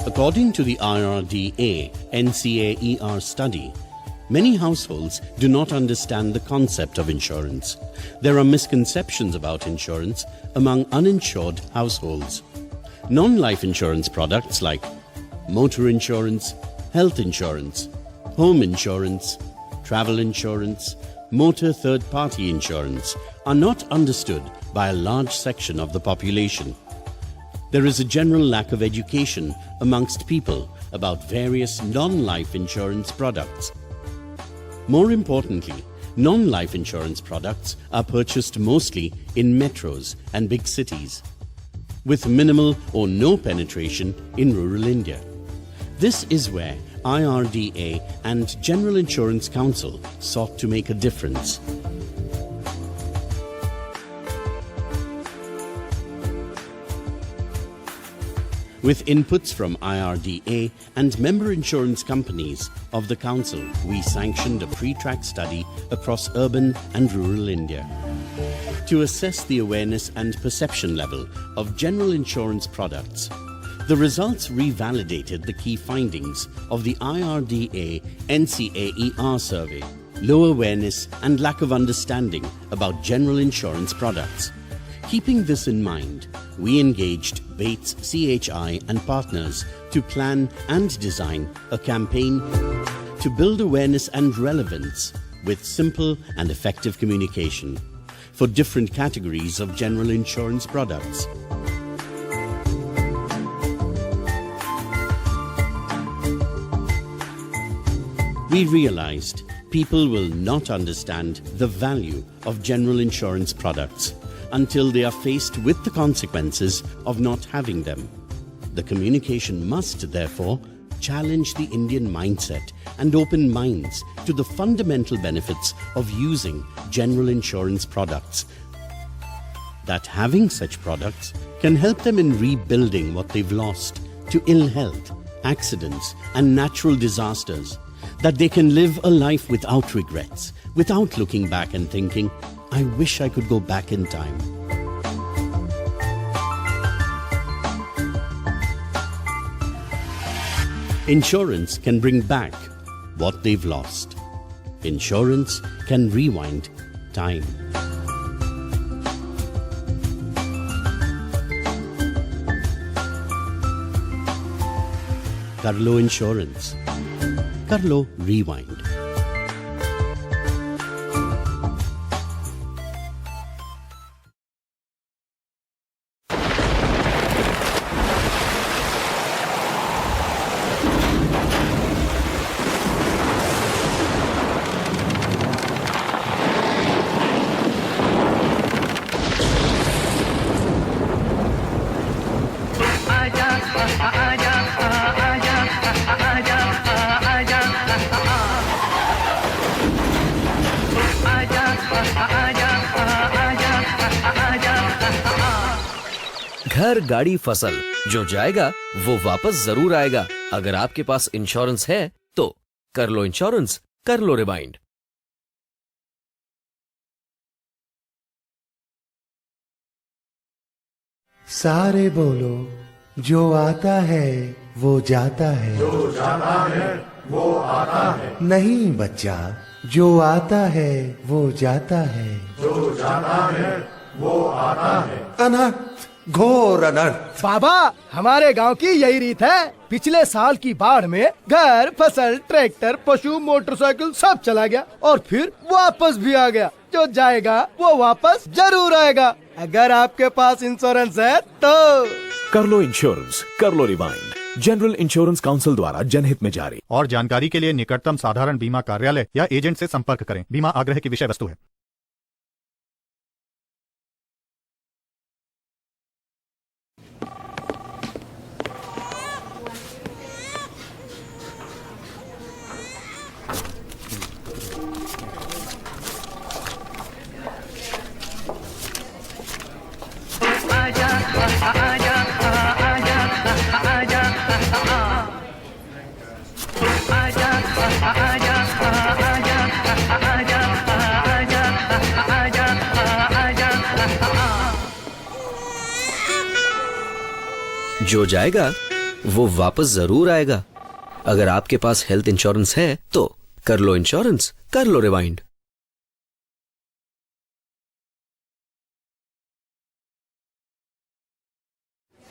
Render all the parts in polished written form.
According to the IRDA NCAER study, many households do not understand the concept of insurance. There are misconceptions about insurance among uninsured households. Non-life insurance products like motor insurance, health insurance, home insurance, travel insurance, motor third-party insurance are not understood by a large section of the population. There is a general lack of education amongst people about various non-life insurance products. More importantly, non-life insurance products are purchased mostly in metros and big cities, with minimal or no penetration in rural India. This is where IRDA and General Insurance Council sought to make a difference. With inputs from IRDA and member insurance companies of the Council, we sanctioned a pre-track study across urban and rural India to assess the awareness and perception level of general insurance products. The results revalidated the key findings of the IRDA NCAER survey: low awareness and lack of understanding about general insurance products. Keeping this in mind, we engaged Bates CHI and partners to plan and design a campaign to build awareness and relevance with simple and effective communication for different categories of general insurance products. We realized people will not understand the value of general insurance products until they are faced with the consequences of not having them. The communication must, therefore, challenge the Indian mindset and open minds to the fundamental benefits of using general insurance products. That having such products can help them in rebuilding what they've lost to ill health, accidents, and natural disasters. That they can live a life without regrets, without looking back and thinking, I wish I could go back in time. Insurance can bring back what they've lost. Insurance can rewind time. Karlo Insurance. Karlo Rewind. घर, गाड़ी, फसल, जो जाएगा वो वापस जरूर आएगा। अगर आपके पास इंश्योरेंस है तो कर लो इंश्योरेंस, कर लो रिवाइंड। सारे बोलो, जो आता है वो जाता है, जो जाता है वो आता है। नहीं बच्चा, जो आता है वो जाता है, जो जाता है वो आता है। अनर्थ, घोर अनर्थ। बाबा, हमारे गांव की यही रीत है। पिछले साल की बाढ़ में घर, फसल, ट्रैक्टर, पशु, मोटरसाइकिल सब चला गया और फिर वापस भी आ गया। जो जाएगा वो वापस जरूर आएगा। अगर आपके पास इंश्योरेंस है तो कर लो इंश्योरेंस, कर लो रिवाइंड। जनरल इंश्योरेंस काउंसिल द्वारा जनहित में जारी। और जानकारी के लिए निकटतम साधारण बीमा कार्यालय या एजेंट से संपर्क करें। बीमा आग्रह की विषय वस्तु है। आजा आजा आजा आजा जो जाएगा वो वापस जरूर आएगा। अगर आपके पास हेल्थ इंश्योरेंस है तो कर लो इंश्योरेंस, कर लो रिवाइंड।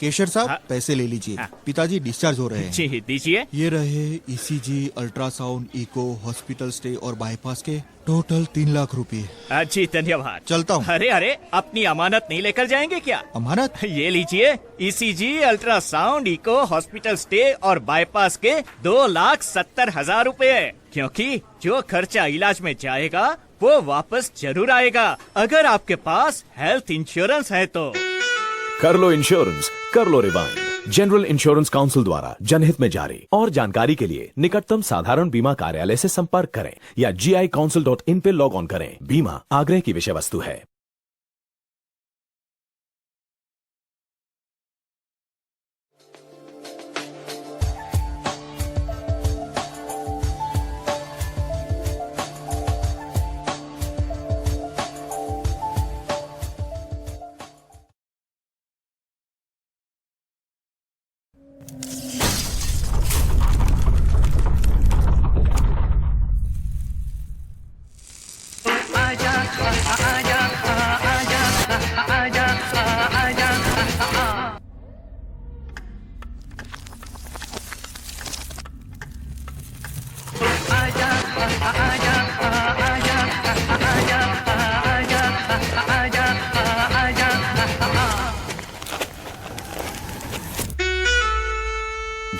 केशर साहब पैसे ले लीजिए, पिताजी डिस्चार्ज हो रहे हैं। जी दीजिए। ये रहे ECG, ultrasound, echo, hospital stay और बाईपास के टोटल 3 लाख रुपए। जी धन्यवाद। चलता हूँ। अरे अरे, अपनी अमानत नहीं लेकर जाएंगे क्या? अमानत? ये लीजिए, ECG, ultrasound, echo, hospital stay और बाईपास के 2,70,000 रुपए। क्योंकि जो खर्चा इलाज में जाएगा वो वापस जरूर आएगा, अगर आपके पास हेल्थ इंश्योरेंस है तो। कर लो इंश्योरेंस, कर लो रिवाइंड। जनरल इंश्योरेंस काउंसिल द्वारा जनहित में जारी। और जानकारी के लिए निकटतम साधारण बीमा कार्यालय से संपर्क करें या GICouncil.in पे लॉग ऑन करें। बीमा आग्रह की विषय वस्तु है।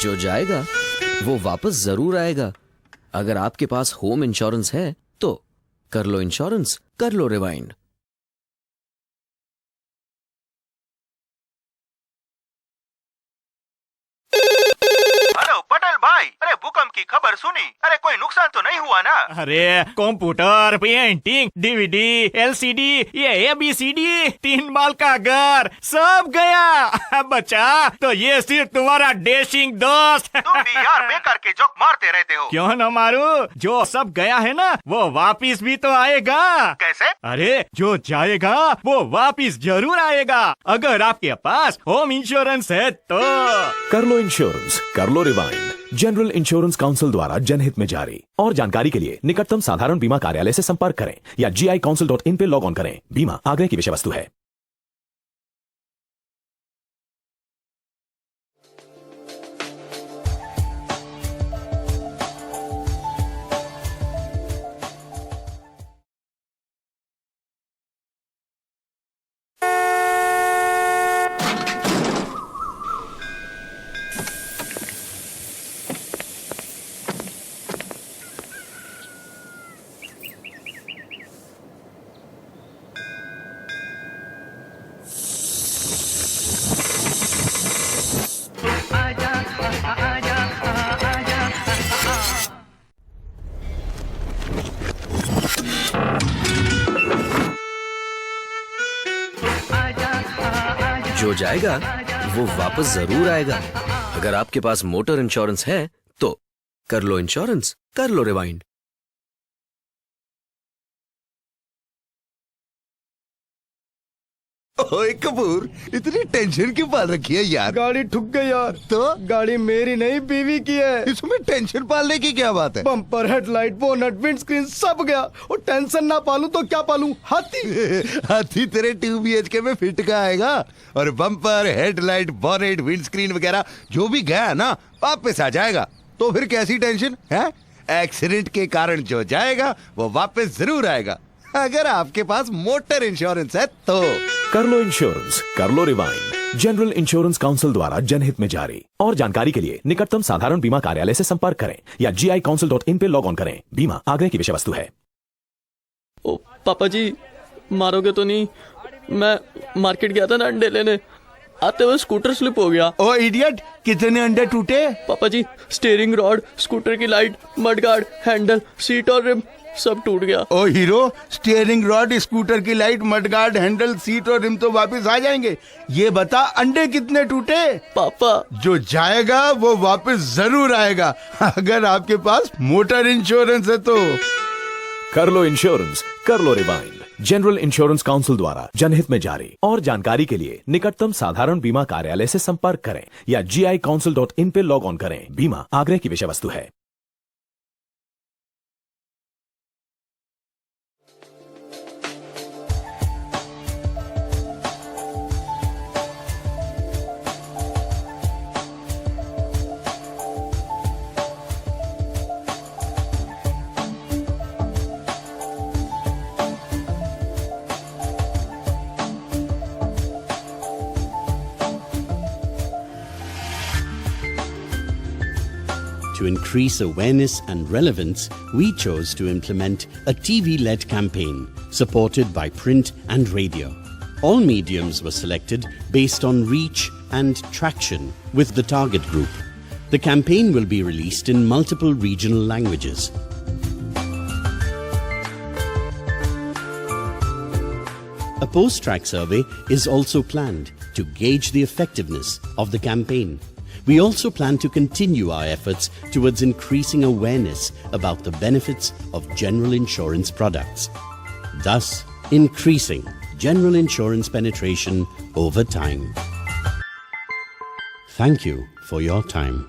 जो जाएगा वो वापस जरूर आएगा। अगर आपके पास होम इंश्योरेंस है तो कर लो इंश्योरेंस, कर लो रिवाइंड। हेलो पटेल भाई, अरे भूकंप की खबर सुनी? अरे कोई नुकसान तो नहीं हुआ ना? अरे कंप्यूटर, पेंटिंग, डीवीडी, LCD, ये ABCD, 3 माल का घर सब गया। बचा तो ये सिर्फ तुम्हारा डैशिंग दोस्त। तुम भी यार बेकार के जोक मारते रहते हो। क्यों न मारू? जो सब गया है ना वो वापिस भी तो आएगा। कैसे? अरे जो जाएगा वो वापिस जरूर आएगा, अगर आपके पास होम इंश्योरेंस है तो। कर लो इंश्योरेंस, कर लो रिवाइंड। जनरल इंश्योरेंस काउंसिल द्वारा जनहित में जारी। और जानकारी के लिए निकटतम साधारण बीमा कार्यालय से संपर्क करें या GICouncil.in पे लॉग ऑन करें। बीमा आग्रह की विषय वस्तु है। जो जाएगा वो वापस जरूर आएगा। अगर आपके पास मोटर इंश्योरेंस है तो कर लो इंश्योरेंस, कर लो रिवाइंड। ओए कपूर, इतनी टेंशन क्यों पाल रखी है यार? गाड़ी ठुक गई यार। तो गाड़ी मेरी नहीं, बीवी की है। इसमें टेंशन पालने की क्या बात है? बम्पर, हेडलाइट, बोनट, विंडस्क्रीन सब गया। और टेंशन ना पालूं तो क्या पालूं? हाथी। हाथी तेरे 2 BHK में फिट का आएगा। और बम्पर, हेडलाइट, बोनेट, विंडस्क्रीन वगैरह जो भी गया ना वापस आ जाएगा। तो फिर कैसी टेंशन है? एक्सीडेंट के कारण जो जाएगा वो वापस जरूर आएगा, अगर आपके पास मोटर इंश्योरेंस है तो। कर लो इंश्योरेंस, कर लो रिवाइंड। जनरल इंश्योरेंस काउंसिल द्वारा जनहित में जारी। और जानकारी के लिए निकटतम साधारण बीमा कार्यालय से संपर्क करें या GICouncil.in पे लॉग ऑन करें। बीमा आग्रह की विषय वस्तु है। ओ पापा जी, मारोगे तो नहीं? मैं मार्केट गया था ना अंडे लेने, आते हुए स्कूटर स्लिप हो गया। ओ इडियट, कितने अंडे टूटे? पापा जी, स्टीयरिंग रॉड, स्कूटर की लाइट, मडगार्ड, हैंडल, सीट और रिम सब टूट गया। ओ हीरो, स्टीयरिंग रॉड, स्कूटर की लाइट, मडगार्ड, हैंडल, सीट और रिम तो वापस आ जाएंगे। ये बता अंडे कितने टूटे? पापा, जो जाएगा वो वापस जरूर आएगा, अगर आपके पास मोटर इंश्योरेंस है तो। कर लो इंश्योरेंस, कर लो रिवाइंड। जनरल इंश्योरेंस काउंसिल द्वारा जनहित में जारी। और जानकारी के लिए निकटतम साधारण बीमा कार्यालय से संपर्क करें या GICouncil.in पे लॉग ऑन करें। बीमा आग्रह की विषय वस्तु है। To increase awareness and relevance, we chose to implement a TV-led campaign supported by print and radio. All mediums were selected based on reach and traction with the target group. The campaign will be released in multiple regional languages. A post-track survey is also planned to gauge the effectiveness of the campaign. We also plan to continue our efforts towards increasing awareness about the benefits of general insurance products, thus increasing general insurance penetration over time. Thank you for your time.